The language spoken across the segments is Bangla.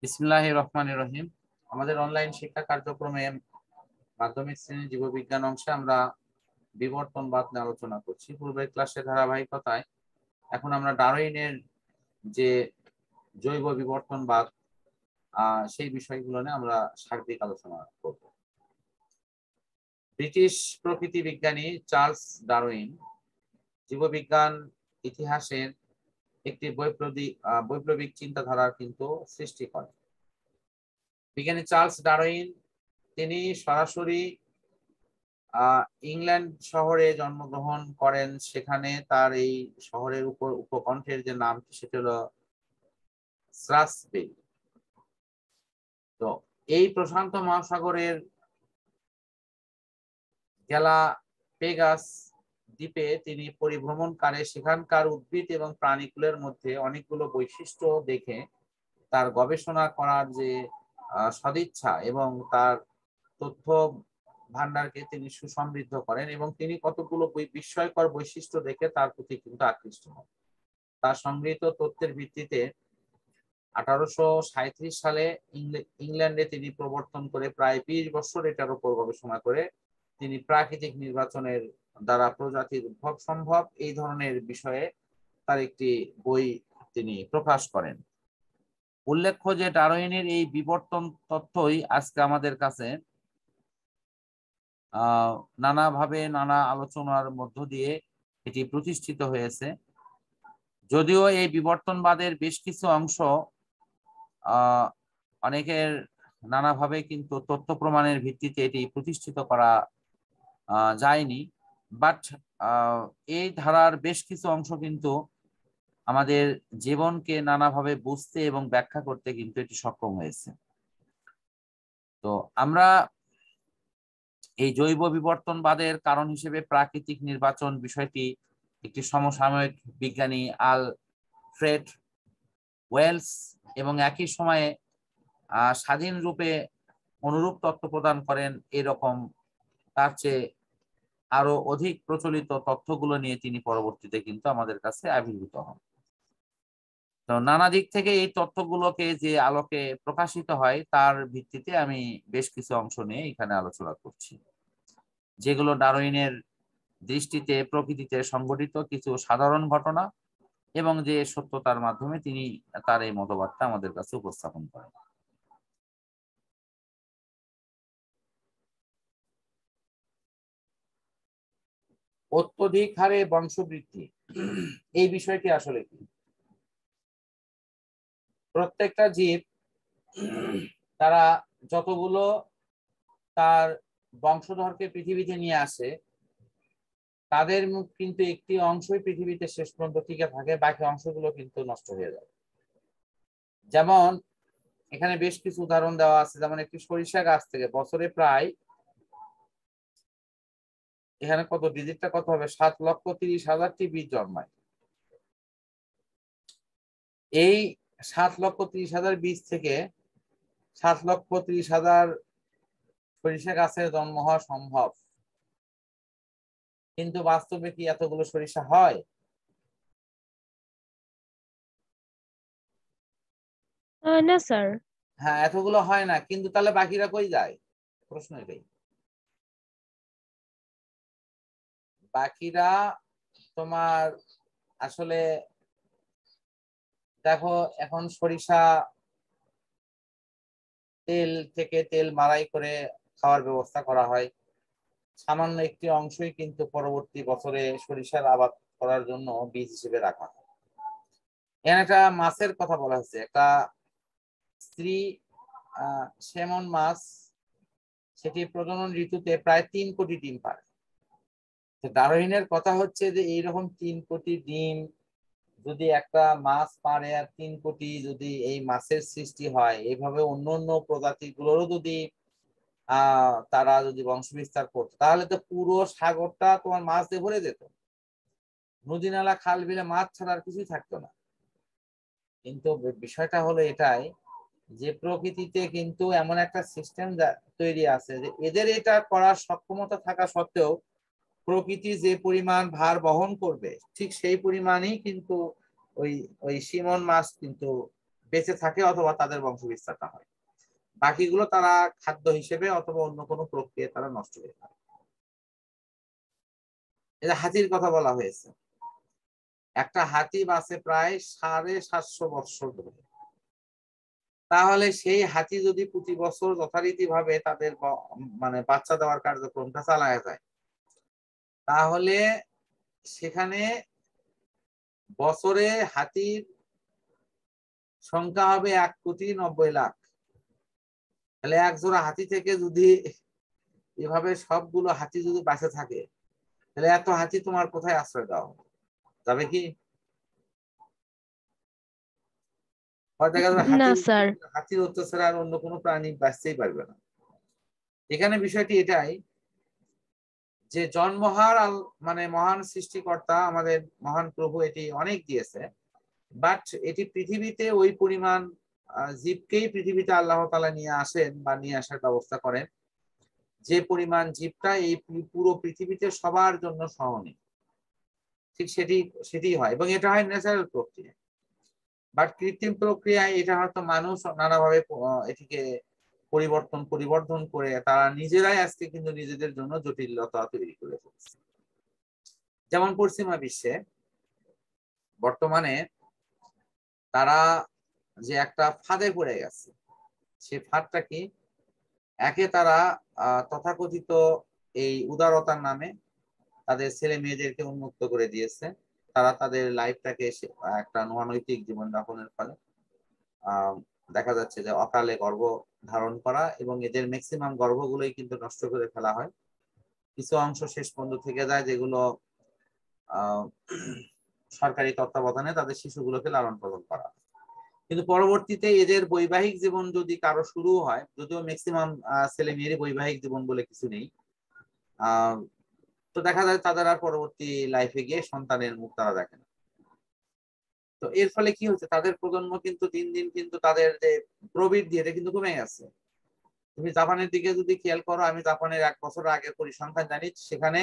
বিসমিল্লাহির রহমানির রহিম। আমাদের অনলাইন শিক্ষা কার্যক্রমে মাধ্যমিক শ্রেণী জীববিজ্ঞান অংশে আমরা বিবর্তনবাদ নিয়ে আলোচনা করছি। পূর্বের ক্লাসের ধারাবাহিকতায় এখন আমরা ডারউইনের যে জৈব বিবর্তনবাদ সেই বিষয়গুলো নিয়ে আমরা সার্বিক আলোচনা করব। ব্রিটিশ প্রকৃতি বিজ্ঞানী চার্লস ডারউইন জীববিজ্ঞান ইতিহাসের একটি বৈপ্লবিক চিন্তাধারার কিন্তু সৃষ্টি করেন। বিজ্ঞানী চার্লস ডারউইন তিনি সরাসরি ইংল্যান্ড শহরে জন্মগ্রহণ করেন। সেখানে তার এই শহরের উপকণ্ঠের যে নামটি সেটা হলো স্রাসবেরি। তো এই প্রশান্ত মহাসাগরের গ্যালাপেগাস দ্বীপে তিনি পরিভ্রমণকালে সেখানকার উদ্ভিদ এবং প্রাণীকুলের মধ্যে অনেকগুলো বৈশিষ্ট্য দেখে তার গবেষণা করার যে সদিচ্ছা এবং তার তথ্য ভান্ডারকে তিনি সুসমৃদ্ধ করেন এবং তিনি কতগুলো বিস্ময়কর বৈশিষ্ট্য দেখে তার প্রতি কিন্তু আকৃষ্ট হন। তার সংগৃহীত তথ্যের ভিত্তিতে 1837 সালে ইংল্যান্ডে তিনি প্রবর্তন করে প্রায় 20 বছর এটার উপর গবেষণা করে তিনি প্রাকৃতিক নির্বাচনের দ্বারা প্রজাতির উদ্ভব সম্ভব এই ধরনের বিষয়ে তার একটি বই তিনি প্রকাশ করেন। উল্লেখ্য যে ডারউইনের এই বিবর্তন তথ্যই আজকে আমাদের কাছে নানাভাবে নানা আলোচনার মধ্য দিয়ে এটি প্রতিষ্ঠিত হয়েছে। যদিও এই বিবর্তনবাদের বেশ কিছু অংশ অনেকের নানাভাবে কিন্তু তথ্য প্রমাণের ভিত্তিতে এটি প্রতিষ্ঠিত করা যায়নি, বাট এই ধারার বেশ কিছু অংশ কিন্তু আমাদের জীবনকে নানাভাবে বুঝতে এবং ব্যাখ্যা করতে কিন্তু এটি সক্ষম হয়েছে। তো আমরা এই জৈব বিবর্তনবাদের কারণ হিসেবে প্রাকৃতিক নির্বাচন বিষয়টি একটি সমসাময়িক বিজ্ঞানী আলফ্রেড ওয়েলস এবং একই সময়ে স্বাধীন রূপে অনুরূপ তথ্য প্রদান করেন এরকম তার চেয়ে আরো অধিক প্রচলিত তথ্যগুলো নিয়ে তিনি পরবর্তীতে কিন্তু আমাদের কাছে আবির্ভূত হন। তো নানা দিক থেকে এই তথ্যগুলোকে যে আলোকে প্রকাশিত হয় তার ভিত্তিতে আমি বেশ কিছু অংশ নিয়ে এখানে আলোচনা করছি, যেগুলো ডারউইনের দৃষ্টিতে প্রকৃতিতে সংঘটিত কিছু সাধারণ ঘটনা এবং যে সত্যতার মাধ্যমে তিনি তার এই মতবাদটা আমাদের কাছে উপস্থাপন করেন। অত্যধিক হারে বংশবৃদ্ধি এই বিষয়টি আসলে কি? প্রত্যেকটা জীব তারা যতগুলো তার বংশধরকে পৃথিবীতে নিয়ে আসে তাদের কিন্তু একটি অংশই পৃথিবীতে শেষ পর্যন্ত টিকে থাকে, বাকি অংশগুলো কিন্তু নষ্ট হয়ে যায়। যেমন এখানে বেশ কিছু উদাহরণ দেওয়া আছে। যেমন একটি সরিষা গাছ থেকে বছরে প্রায় এখানে কত ডিজিটটা কত হবে 7,30,000টি বীজ জন্মায়। এই 7,30,000 বীজ থেকে 7,30,000 সরিষা গাছের জন্ম হওয়া সম্ভব, কিন্তু বাস্তবে কি এতগুলো সরিষা হয়? না স্যার। হ্যাঁ, এতগুলো হয় না, কিন্তু তাহলে বাকিরা কই যায়? প্রশ্ন এটাই। বাকিরা তোমার আসলে দেখো, এখন সরিষা তেল থেকে তেল মাড়াই করে খাওয়ার ব্যবস্থা করা হয়, সামান্য একটি অংশই কিন্তু পরবর্তী বছরে সরিষার আবাদ করার জন্য বীজ হিসেবে রাখা হয়। এখানে একটা মাছের কথা বলা হয়েছে, একটা স্ত্রী সেমন মাছ, সেটি প্রজনন ঋতুতে প্রায় 3 কোটি ডিম পারে। ডারউইনের কথা হচ্ছে যে এইরকম 3 কোটি ডিম যদি একটা মাছ পারে আর 3 কোটি যদি এই মাছের সৃষ্টি হয়, এইভাবে অন্য অন্য প্রজাতিগুলোরও যদি তারা যদি বংশ বিস্তার করতো তাহলে তো পুরো সাগরটা তোমার মাছ দিয়ে ভরে যেত, নদী নালা খাল বিলে মাছ ছাড়া আর কিছুই থাকতো না। কিন্তু বিষয়টা হলো এটাই যে প্রকৃতিতে কিন্তু এমন একটা সিস্টেম তৈরি আছে যে এদের এটা করার সক্ষমতা থাকা সত্ত্বেও প্রকৃতি যে পরিমাণ ভার বহন করবে ঠিক সেই পরিমাণই কিন্তু ওই সিমন মাছ কিন্তু বেঁচে থাকে অথবা তাদের বংশ বিস্তারটা হয়। বাকিগুলো তারা খাদ্য হিসেবে অথবা অন্য কোনো প্রক্রিয়া তারা নষ্ট হয়ে যায়। এটা হাতির কথা বলা হয়েছে। একটা হাতি বাঁচে প্রায় 750 বছর ধরে। তাহলে সেই হাতি যদি প্রতি বছর যথারীতি ভাবে তাদের মানে বাচ্চা দেওয়ার কার্যক্রমটা চালায় যায়, তাহলে সেখানে বছরে হাতির সংখ্যা হবে 1,90,00,000। তাহলে এক জোড়া হাতি থেকে যদি এভাবে সবগুলো হাতি যদি বাঁচে থাকে, তাহলে এত হাতি তোমার কোথায় আশ্রয় দেওয়া হবে? যাবে কি? দেখা যাবে না স্যার। হাতির অত্যাচারে আর অন্য কোনো প্রাণী বাঁচতেই পারবে না। এখানে বিষয়টি এটাই যে জন্মহার মানে মহান সৃষ্টিকর্তা আমাদের মহান প্রভু এটি অনেক দিয়েছে, বাট এটি পৃথিবীতে ওই পরিমাণ জীবকেই পৃথিবীতে আল্লাহ তাআলা নিয়ে আসেন বা নিয়ে আসার ব্যবস্থা করেন যে পরিমাণ জীবটা এই পুরো পৃথিবীতে সবার জন্য সহনীয়। ঠিক সেটি হয়, এবং এটা হয় ন্যাচারাল প্রক্রিয়া। বাট কৃত্রিম প্রক্রিয়ায় এটা হয়তো মানুষ নানাভাবে এটিকে পরিবর্ধন করে তারা নিজেরাই আজকে কিন্তু নিজেদের জন্য জটিলতা তৈরি করে ফেলছে। যেমন পশ্চিমা বিশ্বে বর্তমানে তারা যে একটা ফাঁদে পড়ে গেছে, সেই ফাঁদটা কি? একে তারা তথাকথিত এই উদারতার নামে তাদের ছেলে মেয়েদেরকে উন্মুক্ত করে দিয়েছে। তারা তাদের লাইফটাকে একটা অনৈতিক জীবনযাপনের ফলে দেখা যাচ্ছে যে অকালে গর্ভ ধারণ করা, এবং এদের ম্যাক্সিমাম গর্ভগুলোই কিন্তু নষ্ট করে ফেলা হয়। কিছু অংশ শেষ পর্যন্ত থেকে যায় যেগুলো সরকারি তত্ত্বাবধানে তাদের শিশুগুলোকে লালন পালন করা। কিন্তু পরবর্তীতে এদের বৈবাহিক জীবন যদি কারো শুরু হয়, যদিও ম্যাক্সিমাম ছেলে মেয়েরই বৈবাহিক জীবন বলে কিছু নেই, তো দেখা যায় তাদের আর পরবর্তী লাইফে গিয়ে সন্তানের মুখ তারা দেখে না। তো এর ফলে কি হচ্ছে, তাদের প্রজন্ম কিন্তু দিন দিন কিন্তু তাদের যে প্রবৃদ্ধি এটা কিন্তু কমে গেছে। তুমি জাপানের দিকে যদি খেয়াল করো, আমি জাপানের 1 বছর আগে পরিসংখ্যান জানি, সেখানে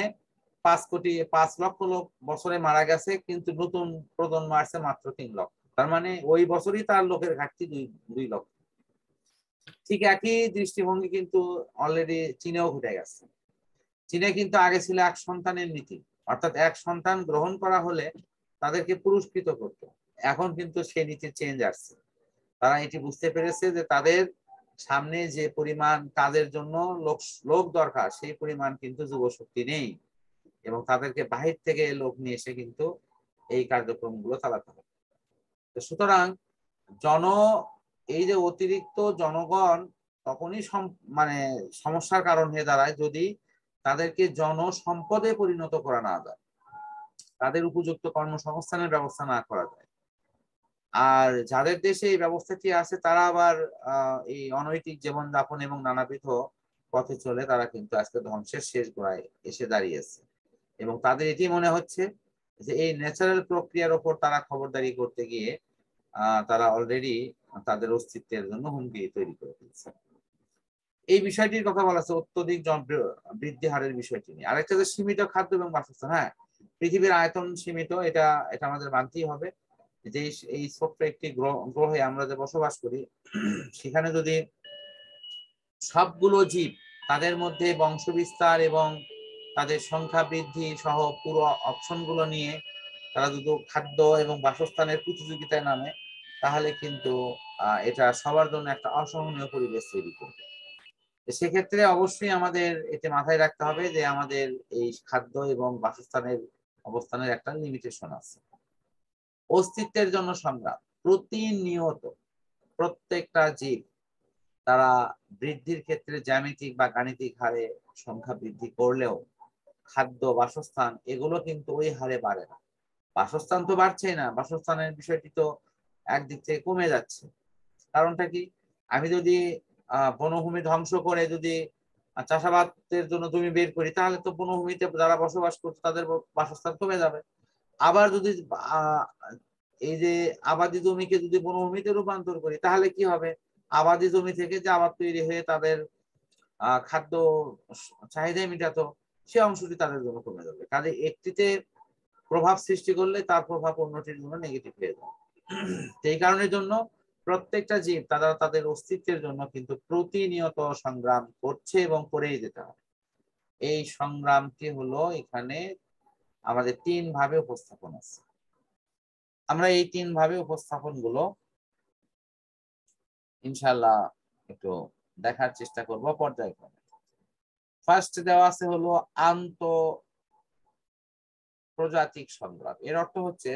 5 লক্ষ লোক বছরে মারা গেছে, কিন্তু নতুন প্রজন্ম আসছে মাত্র 3 লক্ষ। তার মানে ওই বছরই তার লোকের ঘাটতি 2 লক্ষ। ঠিক একই দৃষ্টিভঙ্গি কিন্তু অলরেডি চীনেও ঘটে গেছে। চীনে কিন্তু আগে ছিল 1 সন্তানের নীতি, অর্থাৎ 1 সন্তান গ্রহণ করা হলে তাদেরকে পুরস্কৃত করতো। এখন কিন্তু সেই নীতি চেঞ্জ আসছে। তারা এটি বুঝতে পেরেছে যে তাদের সামনে যে পরিমাণ কাজের জন্য লোক দরকার, সেই পরিমাণ কিন্তু যুবশক্তি নেই, এবং তাদেরকে বাহির থেকে লোক নিয়ে এসে কিন্তু এই কার্যক্রমগুলো চালাতে হবে। সুতরাং এই যে অতিরিক্ত জনগণ তখনই মানে সমস্যার কারণ হয়ে দাঁড়ায় যদি তাদেরকে জনসম্পদে পরিণত করা না যায়, তাদের উপযুক্ত কর্মসংস্থানের ব্যবস্থা না করা যায়। আর যাদের দেশে এই ব্যবস্থাটি আছে তারা আবার এই অনৈতিক জীবনযাপন এবং নানাবিধ পথে চলে তারা কিন্তু আজকে ধ্বংসের শেষ গোড়ায় এসে দাঁড়িয়েছে, এবং তাদের এটি মনে হচ্ছে যে এই ন্যাচারাল প্রক্রিয়ার ওপর তারা খবরদারি করতে গিয়ে তারা অলরেডি তাদের অস্তিত্বের জন্য হুমকি তৈরি করে ফেলছে। এই বিষয়টির কথা বলা আছে অত্যধিক বৃদ্ধি হারের বিষয়টি নিয়ে। আরেকটা যে সীমিত খাদ্য এবং বাসস্থান, হ্যাঁ, পৃথিবীর আয়তন সীমিত, এটা আমাদের মানতেই হবে। যে এই ছোট্ট একটি গ্রহে আমরা যে বসবাস করি, সেখানে যদি সবগুলো জীব তাদের মধ্যে বংশ বিস্তার এবং তাদের সংখ্যা বৃদ্ধি সহ পুরো অপশনগুলো নিয়ে তারা যদি খাদ্য এবং বাসস্থানের প্রতিযোগিতায় নামে, তাহলে কিন্তু এটা সবার জন্য একটা অসহনীয় পরিবেশ তৈরি করবে। সেক্ষেত্রে অবশ্যই আমাদের এতে মাথায় রাখতে হবে যে আমাদের এই খাদ্য এবং বাসস্থানের অবস্থানের একটা লিমিটেশন আছে। অস্তিত্বের জন্য সংগ্রাম প্রতিনিয়ত। প্রত্যেকটা জীব তারা বৃদ্ধির ক্ষেত্রে জ্যামিতিক বা গাণিতিক হারে সংখ্যা বৃদ্ধি করলেও খাদ্য বাসস্থান এগুলো কিন্তু ওই হারে বাড়ে না। বাসস্থান তো বাড়ছেই না, বাসস্থানের বিষয়টি তো একদিক থেকে কমে যাচ্ছে। কারণটা কি? আমি যদি বনভূমি ধ্বংস করে যদি চাষাবাদের জন্য জমি বের করি, তাহলে তো বনভূমিতে যারা বসবাস করছে তাদের বাসস্থান কমে যাবে। আবার যদি এই যে আবাদি জমিকে যদি বনভূমিতে রূপান্তর করি, তাহলে কি হবে? আবাদি জমি থেকে যে আবাদ তৈরি হয়ে তাদের খাদ্য চাহিদা মেটাতো, সে অংশটি তাদের জন্য কমে যাবে। কাজে একটিতে প্রভাব সৃষ্টি করলে তার প্রভাব অন্যটির জন্য নেগেটিভ হয়ে যাবে। এই কারণের জন্য প্রত্যেকটা জীব তারা তাদের অস্তিত্বের জন্য কিন্তু প্রতিনিয়ত সংগ্রাম করছে এবং করেই যেতে হবে। এই সংগ্রামটি হলো এখানে আমাদের 3 ভাবে উপস্থাপন আছে। আমরা এই 3 ভাবে উপস্থাপন গুলো ইনশাআল্লাহ একটু দেখার চেষ্টা করব পর্যায়ক্রমে। ফার্স্ট দেওয়া আছে হলো আন্তঃপ্রজাতিক সংগ্রাম। এর অর্থ হচ্ছে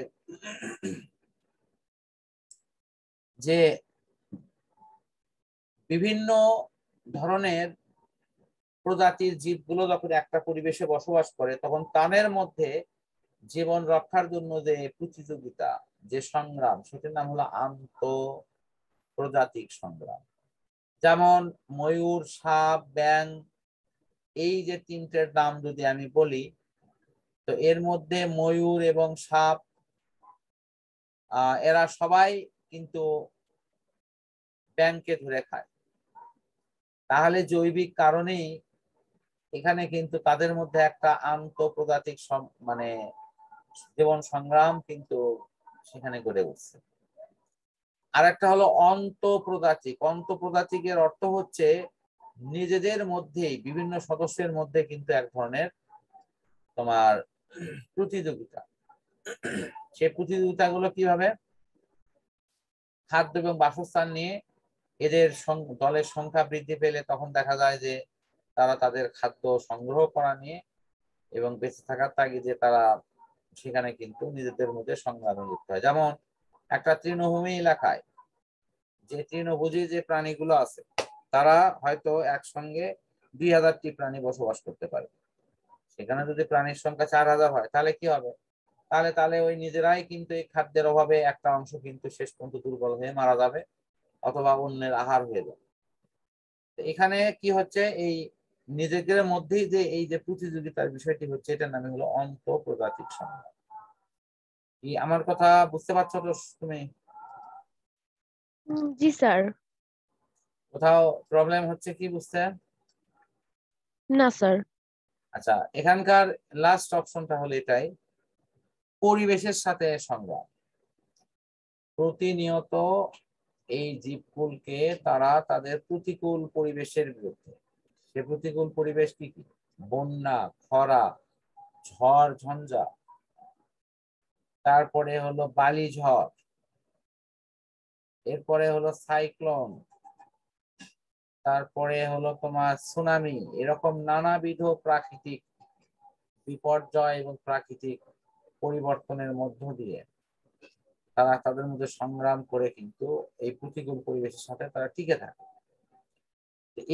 যে বিভিন্ন ধরনের প্রজাতির জীবগুলো যখন একটা পরিবেশে বসবাস করে তখন তাদের মধ্যে জীবন রক্ষার জন্য যে প্রতিযোগিতা, যে সংগ্রাম, সেটার নাম হলো আন্তঃপ্রজাতিক সংগ্রাম। যেমন ময়ূর, সাপ, ব্যাঙ, এই যে 3টের নাম যদি আমি বলি, তো এর মধ্যে ময়ূর এবং সাপ এরা সবাই কিন্তু ব্যাঙকে ধরে খায়। তাহলে জৈবিক কারণেই এখানে কিন্তু তাদের মধ্যে একটা আন্তঃপ্রজাতিক মানে জীবন সংগ্রাম কিন্তু সেখানে গড়ে উঠছে। আর একটা হলো অন্তঃপ্রজাতিক। অন্তঃপ্রজাতিকের অর্থ হচ্ছে নিজেদের মধ্যেই বিভিন্ন সদস্যের মধ্যে কিন্তু এক ধরনের তোমার প্রতিযোগিতা। সেই প্রতিযোগিতাগুলো কিভাবে? খাদ্য এবং বাসস্থান নিয়ে এদের দলের সংখ্যা বৃদ্ধি পেলে তখন দেখা যায় যে তারা তাদের খাদ্য সংগ্রহ করা নিয়ে এবং বেঁচে থাকার তাগিদে তারা সেখানে কিন্তু নিজেদের মধ্যে সংগ্রামে লিপ্ত হয়। যেমন একটা তৃণভূমি এলাকায় যে তৃণভোজী যে প্রাণীগুলো আছে তারা হয়তো একসঙ্গে 2000টি প্রাণী বসবাস করতে পারে। সেখানে যদি প্রাণীর সংখ্যা 4000 হয় তাহলে কি হবে? তাহলে ওই নিজেরাই কিন্তু এই খাদ্যের অভাবে একটা অংশ কিন্তু শেষ পর্যন্ত দুর্বল হয়ে মারা যাবে অথবা অন্যের আহার হয়ে যাবে। এখানে কি হচ্ছে, এই নিজেদের মধ্যেই যে এই যে প্রতিযোগিতার বিষয়টি হচ্ছে, এটার নামে হলো অন্তঃপ্রজাতিক সংগ্রাম। কি আমার কথা বুঝতে পারছো তো তুমি? জি স্যার। কোথাও প্রবলেম হচ্ছে কি বুঝতে? না স্যার। আচ্ছা, এখানকার লাস্ট অপশনটা হলো এটাই, পরিবেশের সাথে সংগ্রাম। প্রতিনিয়ত এই জীবকুলকে তারা তাদের প্রতিকূল পরিবেশের বিরুদ্ধে, সে প্রতিকূল পরিবেশ কি কি? বন্যা, খরা, ঝড় ঝঞ্ঝা, তারপরে হলো বালি ঝড়, এরপরে হলো সাইক্লোন, তারপরে হলো তোমার সুনামি, এরকম নানাবিধ প্রাকৃতিক বিপর্যয় এবং প্রাকৃতিক পরিবর্তনের মধ্য দিয়ে তারা তাদের মধ্যে সংগ্রাম করে কিন্তু এই প্রতিকূল পরিবেশের সাথে তারা টিকে থাকে।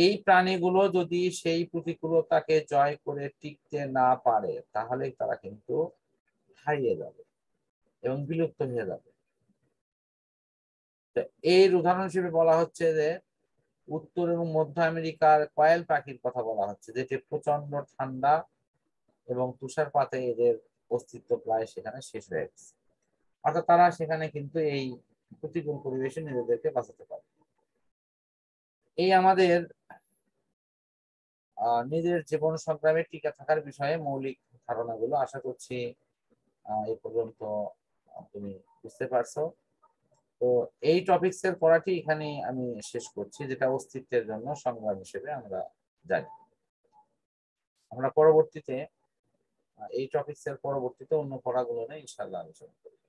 এই প্রাণীগুলো যদি সেই প্রতিকূলতাকে জয় করে টিকতে না পারে তাহলে তারা কিন্তু হারিয়ে যাবে এবং বিলুপ্ত হয়ে যাবে। এর উদাহরণ হিসেবে বলা হচ্ছে যে উত্তর এবং মধ্য আমেরিকার কয়েল পাখির কথা বলা হচ্ছে, যেটি প্রচন্ড ঠান্ডা এবং তুষারপাতে এদের অস্তিত্ব প্রায় সেখানে শেষ হয়ে গেছে। অর্থাৎ তারা সেখানে কিন্তু এই প্রতিকূল পরিবেশে নিজেদেরকে বাঁচাতে পারে। এই আমাদের নিজের জীবন সংগ্রামে টিকে থাকার বিষয়ে মৌলিক ধারণাগুলো আশা করছি এই পর্যন্ত তুমি বুঝতে পারছো। তো এই টপিকস এর পড়াটি এখানে আমি শেষ করছি, যেটা অস্তিত্বের জন্য সংগ্রাম হিসেবে আমরা জানি। আমরা পরবর্তীতে এই টপিকস এর পরবর্তীতে অন্য পড়াগুলো নিয়ে ইনশাআল্লাহ আলোচনা করব।